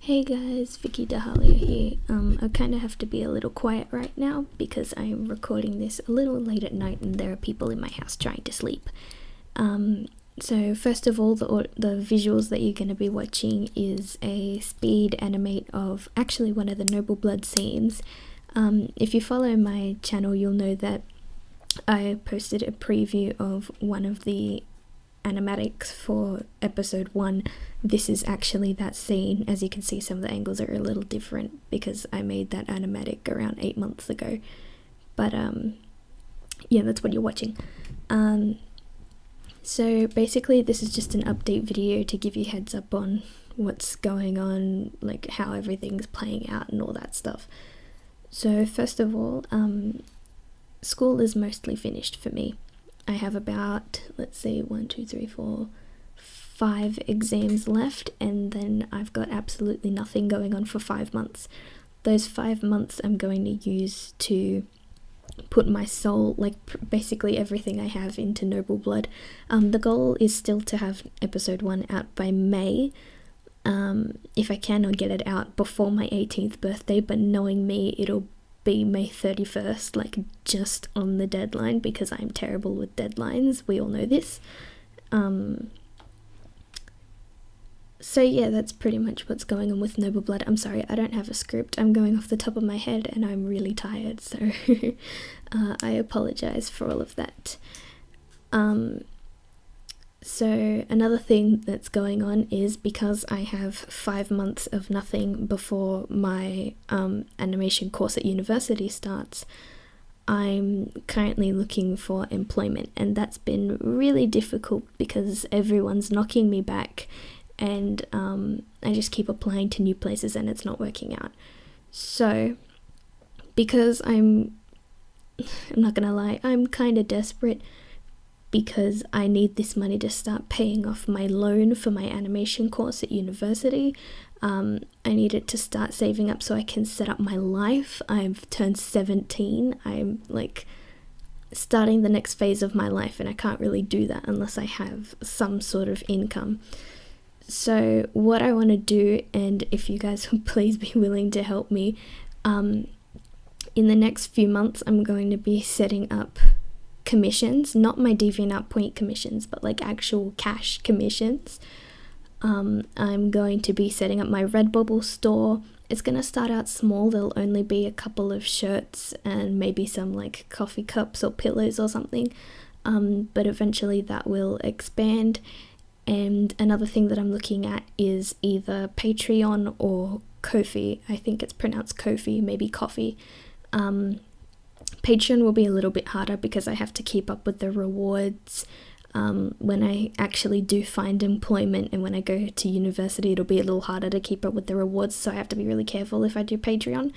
Hey guys, Vicky Dahalia here. I kind of have to be a little quiet right now because I'm recording this a little late at night and there are people in my house trying to sleep. So first of all, the visuals that you're going to be watching is a speed animate of actually one of the Noble Blood scenes. If you follow my channel, you'll know that I posted a preview of one of the animatics for episode 1. This is actually that scene. As you can see, some of the angles are a little different because I made that animatic around 8 months ago. But yeah, that's what you're watching. So basically this is just an update video to give you heads up on what's going on, like how everything's playing out and all that stuff. So first of all, school is mostly finished for me. I have about, let's see, 5 exams left, and then I've got absolutely nothing going on for 5 months. Those 5 months I'm going to use to put my soul, like basically everything I have, into Noble Blood. The goal is still to have episode 1 out by May. If I can, I'll get it out before my 18th birthday, but knowing me, it'll be May 31st, like just on the deadline, because I'm terrible with deadlines. We all know this. So yeah, that's pretty much what's going on with Noble Blood. I'm sorry, I don't have a script. I'm going off the top of my head and I'm really tired, so I apologize for all of that. So another thing that's going on is because I have 5 months of nothing before my animation course at university starts, I'm currently looking for employment, and that's been really difficult because everyone's knocking me back, and I just keep applying to new places and it's not working out. So because I'm not gonna lie, I'm kind of desperate because I need this money to start paying off my loan for my animation course at university. I need it to start saving up so I can set up my life. I've turned 17. I'm like starting the next phase of my life, and I can't really do that unless I have some sort of income. So what I want to do, and if you guys would please be willing to help me, in the next few months I'm going to be setting up commissions, not my DeviantArt point commissions, but like actual cash commissions. I'm going to be setting up my Redbubble store. It's going to start out small. There'll only be a couple of shirts and maybe some like coffee cups or pillows or something, but eventually that will expand. And another thing that I'm looking at is either Patreon or Ko-fi. I think it's pronounced Ko-fi, maybe coffee. Patreon will be a little bit harder because I have to keep up with the rewards when I actually do find employment, and when I go to university it'll be a little harder to keep up with the rewards, so I have to be really careful if I do Patreon.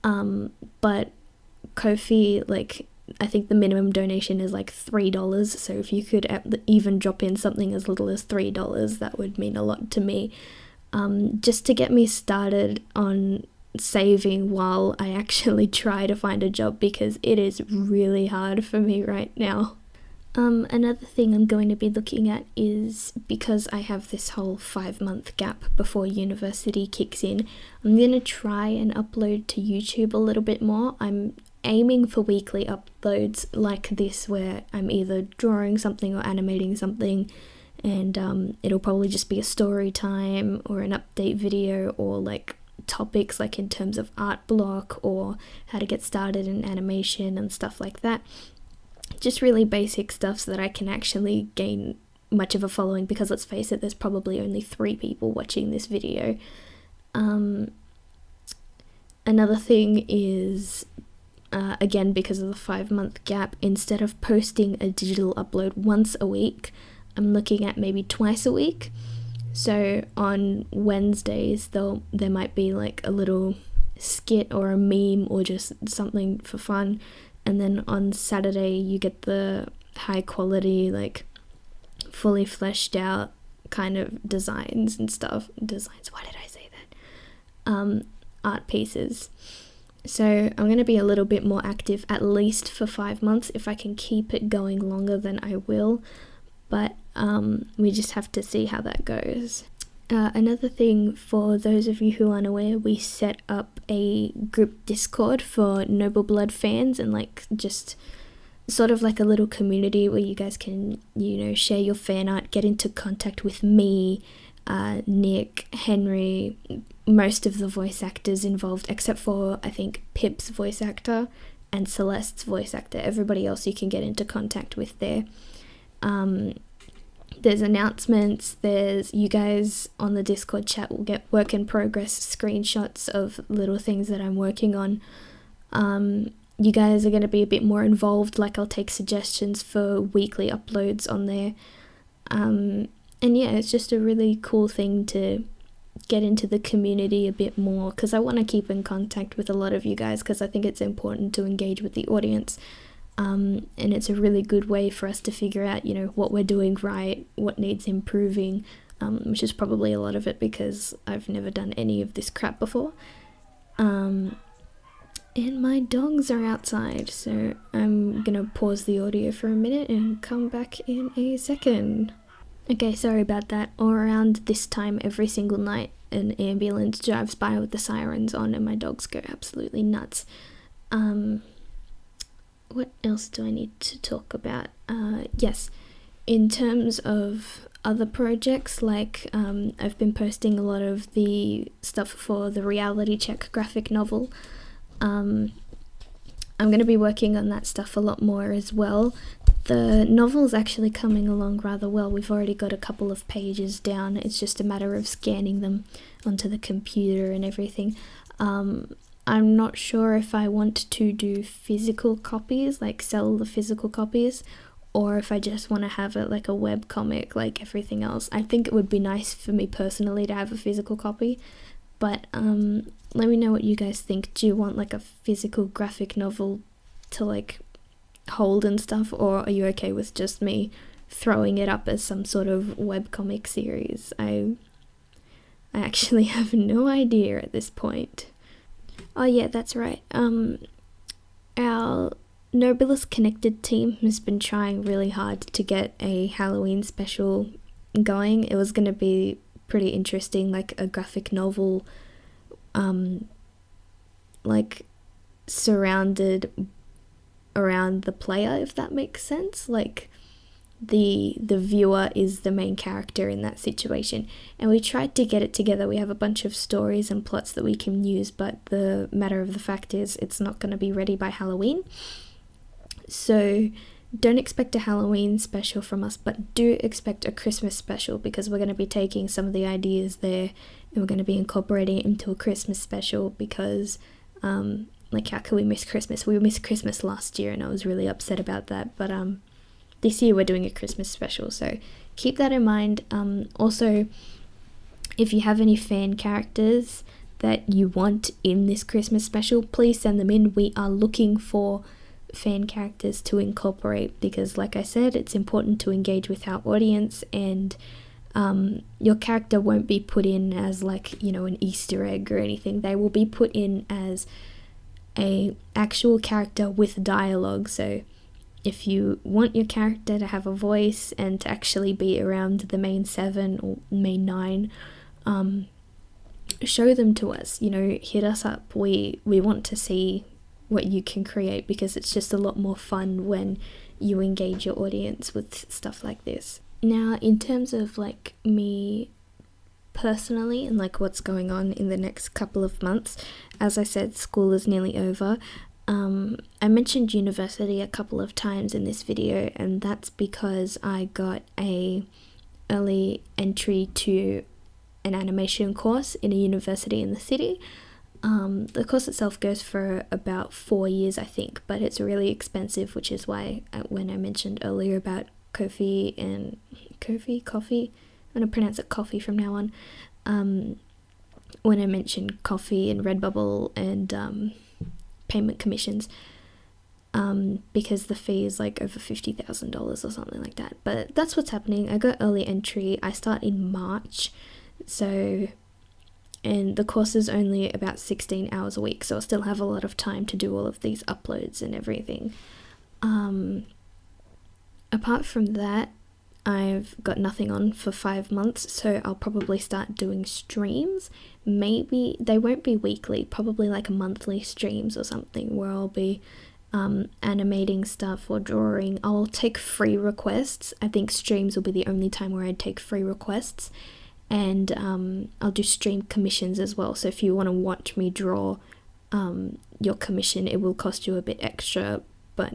But Ko-fi, like, I think the minimum donation is like $3, so if you could even drop in something as little as $3, that would mean a lot to me, just to get me started on saving while I actually try to find a job, because it is really hard for me right now. Another thing I'm going to be looking at is, because I have this whole 5-month gap before university kicks in, I'm going to try and upload to YouTube a little bit more. I'm aiming for weekly uploads like this, where I'm either drawing something or animating something, and it'll probably just be a story time or an update video, or like topics like in terms of art block or how to get started in animation and stuff like that. Just really basic stuff so that I can actually gain much of a following, because let's face it, there's probably only 3 people watching this video. Another thing is, again, because of the 5-month gap, instead of posting a digital upload once a week, I'm looking at maybe twice a week. So on Wednesdays there might be like a little skit or a meme or just something for fun, and then on Saturday you get the high quality, like fully fleshed out kind of designs and stuff. Why did I say that? Art pieces. So I'm going to be a little bit more active, at least for 5 months. If I can keep it going longer, then I will, but we just have to see how that goes. Another thing, for those of you who aren't aware, we set up a group Discord for Noble Blood fans, and like just sort of like a little community where you guys can, you know, share your fan art, get into contact with me, Nick, Henry, most of the voice actors involved, except for I think Pip's voice actor and Celeste's voice actor. Everybody else you can get into contact with there. There's announcements, there's, you guys on the Discord chat will get work in progress screenshots of little things that I'm working on. You guys are going to be a bit more involved, like I'll take suggestions for weekly uploads on there. And yeah, it's just a really cool thing to get into the community a bit more, because I want to keep in contact with a lot of you guys, because I think it's important to engage with the audience. And it's a really good way for us to figure out, you know, what we're doing right, what needs improving, which is probably a lot of it because I've never done any of this crap before. And my dogs are outside, so I'm gonna pause the audio for a minute and come back in a second. Okay, sorry about that. All around this time every single night, an ambulance drives by with the sirens on and my dogs go absolutely nuts. What else do I need to talk about? Yes, in terms of other projects, like I've been posting a lot of the stuff for the Reality Check graphic novel. I'm going to be working on that stuff a lot more as well. The novel's actually coming along rather well. We've already got a couple of pages down. It's just a matter of scanning them onto the computer and everything. I'm not sure if I want to do physical copies, like sell the physical copies, or if I just want to have it like a web comic like everything else. I think it would be nice for me personally to have a physical copy, but let me know what you guys think. Do you want like a physical graphic novel to like hold and stuff, or are you okay with just me throwing it up as some sort of webcomic series? I actually have no idea at this point. Oh yeah, that's right. Our Nobilis Connected team has been trying really hard to get a Halloween special going. It was going to be pretty interesting, like a graphic novel, like surrounded around the player, if that makes sense. Like the viewer is the main character in that situation, and we tried to get it together. We have a bunch of stories and plots that we can use, but the matter of the fact is it's not going to be ready by Halloween. So don't expect a Halloween special from us, but do expect a Christmas special, because we're going to be taking some of the ideas there and we're going to be incorporating it into a Christmas special, because like, how can we miss Christmas? We missed Christmas last year and I was really upset about that, but this year we're doing a Christmas special, so keep that in mind. Also, if you have any fan characters that you want in this Christmas special, please send them in. We are looking for fan characters to incorporate, because like I said, it's important to engage with our audience, and your character won't be put in as like, you know, an Easter egg or anything. They will be put in as a actual character with dialogue. So if you want your character to have a voice and to actually be around the main 7 or main 9, show them to us, you know, hit us up. We want to see what you can create, because it's just a lot more fun when you engage your audience with stuff like this. Now, in terms of like me personally and like what's going on in the next couple of months, as I said, school is nearly over. I mentioned university a couple of times in this video, and that's because I got a early entry to an animation course in a university in the city. The course itself goes for about 4 years, I think, but it's really expensive, which is why when I mentioned earlier about coffee, I'm going to pronounce it coffee from now on. When I mentioned coffee and Redbubble and payment commissions, because the fee is like over $50,000 or something like that. But that's what's happening. I got early entry. I start in March, and the course is only about 16 hours a week, so I still have a lot of time to do all of these uploads and everything. Apart from that, I've got nothing on for 5 months, so I'll probably start doing streams. Maybe they won't be weekly, probably like monthly streams or something, where I'll be animating stuff or drawing. I'll take free requests. I think streams will be the only time where I'd take free requests, and I'll do stream commissions as well. So if you want to watch me draw your commission, it will cost you a bit extra, but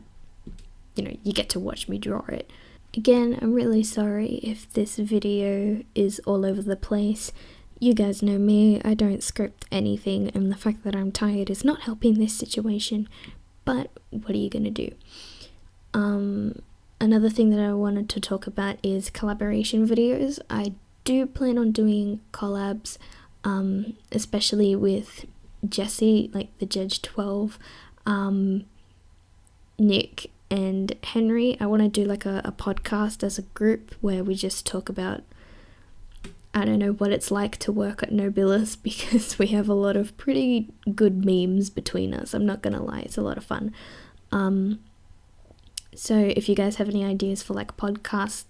you know, you get to watch me draw it. Again, I'm really sorry if this video is all over the place. You guys know me, I don't script anything, and the fact that I'm tired is not helping this situation, but what are you gonna do? Another thing that I wanted to talk about is collaboration videos. I do plan on doing collabs, especially with Jesse, like the Judge 12, Nick and Henry. I want to do like a podcast as a group where we just talk about, I don't know, what it's like to work at Nobilis, because we have a lot of pretty good memes between us. I'm not gonna lie, it's a lot of fun. So if you guys have any ideas for like podcast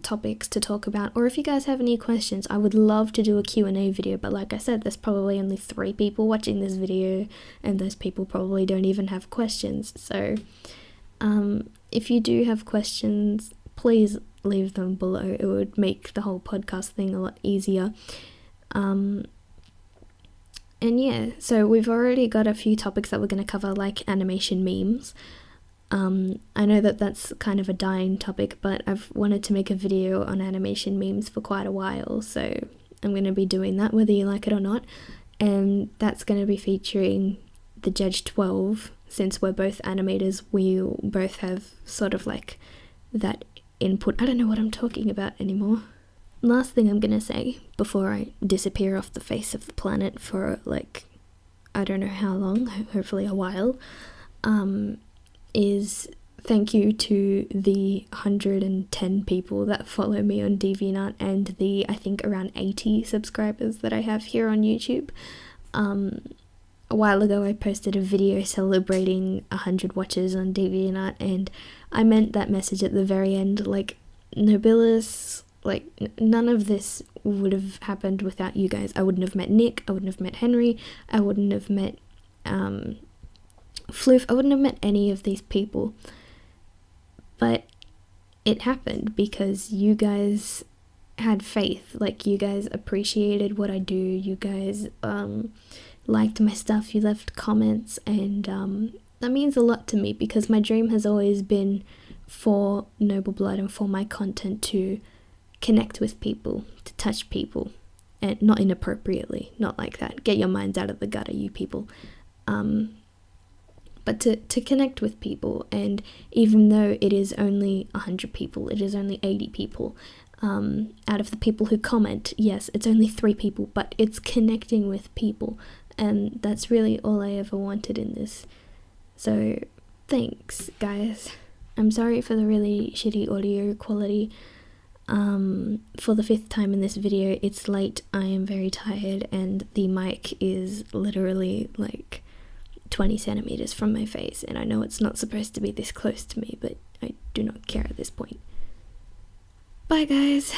topics to talk about, or if you guys have any questions, I would love to do a Q&A video, but like I said, there's probably only 3 people watching this video, and those people probably don't even have questions. So if you do have questions, please leave them below. It would make the whole podcast thing a lot easier. And yeah, so we've already got a few topics that we're going to cover, like animation memes. I know that that's kind of a dying topic, but I've wanted to make a video on animation memes for quite a while, so I'm going to be doing that whether you like it or not. And that's going to be featuring the Judge 12. Since we're both animators, we'll both have sort of like that input. I don't know what I'm talking about anymore. Last thing I'm gonna say before I disappear off the face of the planet for like, I don't know how long, hopefully a while, is thank you to the 110 people that follow me on DeviantArt and the, I think, around 80 subscribers that I have here on YouTube. A while ago I posted a video celebrating 100 watches on DeviantArt, and I meant that message at the very end, like, Nobilis, like, none of this would have happened without you guys. I wouldn't have met Nick, I wouldn't have met Henry, I wouldn't have met Floof, I wouldn't have met any of these people. But it happened because you guys had faith, like, you guys appreciated what I do, you guys liked my stuff, you left comments, and that means a lot to me, because my dream has always been for Noble Blood and for my content to connect with people, to touch people, and not inappropriately, not like that, get your minds out of the gutter, you people, but to connect with people. And even though it is only 100 people, it is only 80 people, out of the people who comment, yes, it's only 3 people, but it's connecting with people. And that's really all I ever wanted in this. So, thanks, guys. I'm sorry for the really shitty audio quality. For the 5th time in this video, it's late, I am very tired, and the mic is literally like 20 centimeters from my face, and I know it's not supposed to be this close to me, but I do not care at this point. Bye, guys.